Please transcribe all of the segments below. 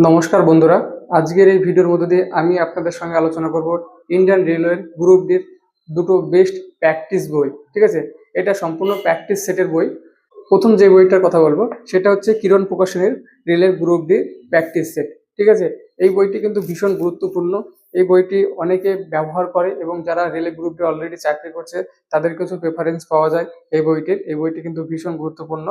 নমস্কার বন্ধুরা, আজকের এই ভিডিওর মধ্যে দিয়ে আমি আপনাদের সঙ্গে আলোচনা করব ইন্ডিয়ান রেলওয়ের গ্রুপ ডির দুটো বেস্ট প্র্যাকটিস বই। ঠিক আছে, এটা সম্পূর্ণ প্র্যাকটিস সেটের বই। প্রথম যে বইটার কথা বলবো সেটা হচ্ছে কিরণ প্রকাশনের রেলের গ্রুপ ডি প্র্যাকটিস সেট। ঠিক আছে, এই বইটি কিন্তু ভীষণ গুরুত্বপূর্ণ। এই বইটি অনেকে ব্যবহার করে এবং যারা রেলের গ্রুপ ডি অলরেডি চাকরি করছে তাদের কিছু প্রেফারেন্স পাওয়া যায় এই বইটি কিন্তু ভীষণ গুরুত্বপূর্ণ।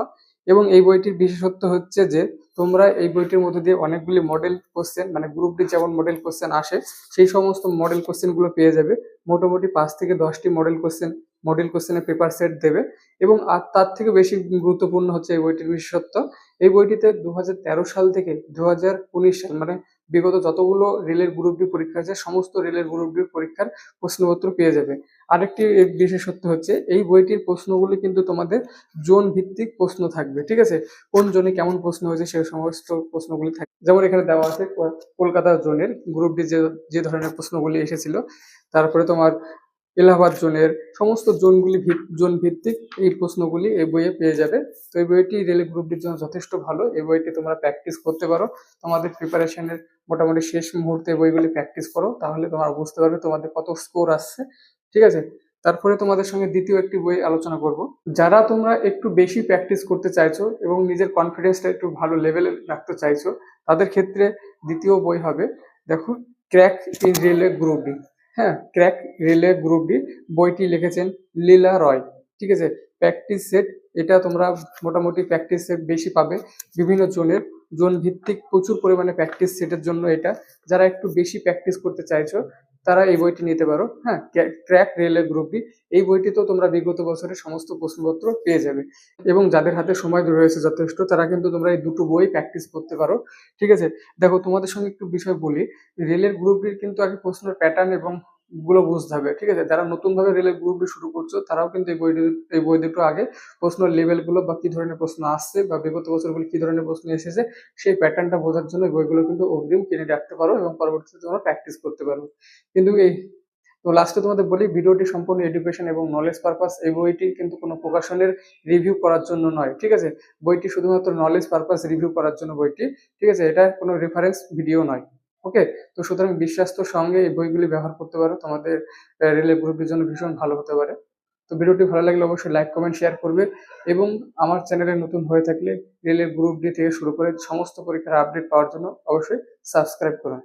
এবং এই বইটির বিশেষত্ব হচ্ছে যে তোমরা এই বইটির মধ্যে দিয়ে অনেকগুলি মডেল কোশ্চেন, মানে গ্রুপ ডি যেমন মডেল কোশ্চেন আসে সেই সমস্ত মডেল কোশ্চেন গুলো পেয়ে যাবে। মোটামুটি 5 থেকে 10টি মডেল কোশ্চেনের পেপার সেট দেবে। এবং আর তার থেকে বেশি গুরুত্বপূর্ণ হচ্ছে এই বইটির বিশেষত্ব, এই বইটিতে 2013 সাল থেকে 2019 সাল, মানে বিগত যতগুলো রেলের গ্রুপ ডি পরীক্ষা আছে সমস্ত রেলের গ্রুপ ডি পরীক্ষার প্রশ্নপত্র পেয়ে যাবে। আরেকটি বিশেষত্ব হচ্ছে এই বইটির প্রশ্নগুলি কিন্তু তোমাদের জোন ভিত্তিক প্রশ্ন থাকবে। ঠিক আছে, কোন জোনে কেমন প্রশ্ন হয়েছে সেই সমস্ত প্রশ্নগুলি থাকবে। যেমন এখানে দেওয়া আছে কলকাতা জোনের গ্রুপ ডি যে যে ধরনের প্রশ্নগুলি এসেছিল, তারপরে তোমার এলাহাবাদ জোনের সমস্ত জোন ভিত্তিক এই প্রশ্নগুলি এই বইয়ে পেয়ে যাবে। তো এই বইটি রেল গ্রুপ ডির জন্য যথেষ্ট ভালো। এই বইটি তোমরা প্র্যাকটিস করতে পারো, তোমাদের প্রিপারেশনের মোটামুটি শেষ মুহূর্তে বইগুলি প্র্যাকটিস করো, তাহলে তোমরা বুঝতে পারবে তোমাদের কত স্কোর আসছে। ঠিক আছে, তারপরে তোমাদের সঙ্গে দ্বিতীয় একটি বই আলোচনা করব। যারা তোমরা একটু বেশি প্র্যাকটিস করতে চাইছো এবং নিজের কনফিডেন্সটা একটু ভালো লেভেলে রাখতে চাইছো, তাদের ক্ষেত্রে দ্বিতীয় বই হবে, দেখো, crack in railway group D. হ্যাঁ, ক্র্যাক রেলওয়ে গ্রুপ ডি বইটি লিখেছেন লীলা রয়। ঠিক আছে, প্র্যাকটিস সেট, এটা তোমরা মোটামুটি প্র্যাকটিস সেট বেশি পাবে। বিভিন্ন জোন ভিত্তিক প্রচুর পরিমাণে প্র্যাকটিস সেটের জন্য এটা। যারা একটু বেশি প্র্যাকটিস করতে চাইছো তারা এই বইটি নিতে পারো। হ্যাঁ, ক্র্যাক রেলওয়ে গ্রুপ ডি, এই বইটিতেও তোমরা বিগত বছরের সমস্ত প্রশ্নপত্র পেয়ে যাবে। এবং যাদের হাতে সময় রয়েছে যথেষ্ট, তারা কিন্তু তোমরা এই দুটো বই প্র্যাকটিস করতে পারো। ঠিক আছে, দেখো তোমাদের সঙ্গে একটু বিষয় বলি, রেলের গ্রুপ ডির কিন্তু আগে প্রশ্নের প্যাটার্ন এবং গুলো বুঝতে হবে। ঠিক আছে, যারা নতুন ভাবে রেলের গ্রুপ ডি শুরু করছো তারাও কিন্তু এই বই দুটো আগে প্রশ্ন লেভেল গুলো বা কি ধরনের প্রশ্ন আসছে বা বিগত বছরগুলো কি ধরনের প্রশ্ন এসেছে সেই প্যাটার্নটা বোঝার জন্য এই বইগুলো কিন্তু অগ্রিম কিনে রাখতে পারো এবং পরবর্তীতে তোমরা প্র্যাকটিস করতে পারো। কিন্তু এই তো লাস্টে তোমাদের বলি, ভিডিওটি সম্পূর্ণ এডুকেশন এবং নলেজ পারপাস। এই বইটি কিন্তু কোনো প্রকাশনের রিভিউ করার জন্য নয়। ঠিক আছে, বইটি শুধুমাত্র নলেজ পারপাস রিভিউ করার জন্য বইটি। ঠিক আছে, এটা কোনো রেফারেন্স ভিডিও নয়। ওকে, তো সুতরাং বিশ্বাস্তর সঙ্গে এই বইগুলি ব্যবহার করতে পারো, তোমাদের রেলের গ্রুপের জন্য ভীষণ ভালো হতে পারে। তো ভিডিওটি ভালো লাগলে অবশ্যই লাইক কমেন্ট শেয়ার করবে এবং আমার চ্যানেলে নতুন হয়ে থাকলে রেলের গ্রুপ ডি থেকে শুরু করে সমস্ত পরীক্ষার আপডেট পাওয়ার জন্য অবশ্যই সাবস্ক্রাইব করুন।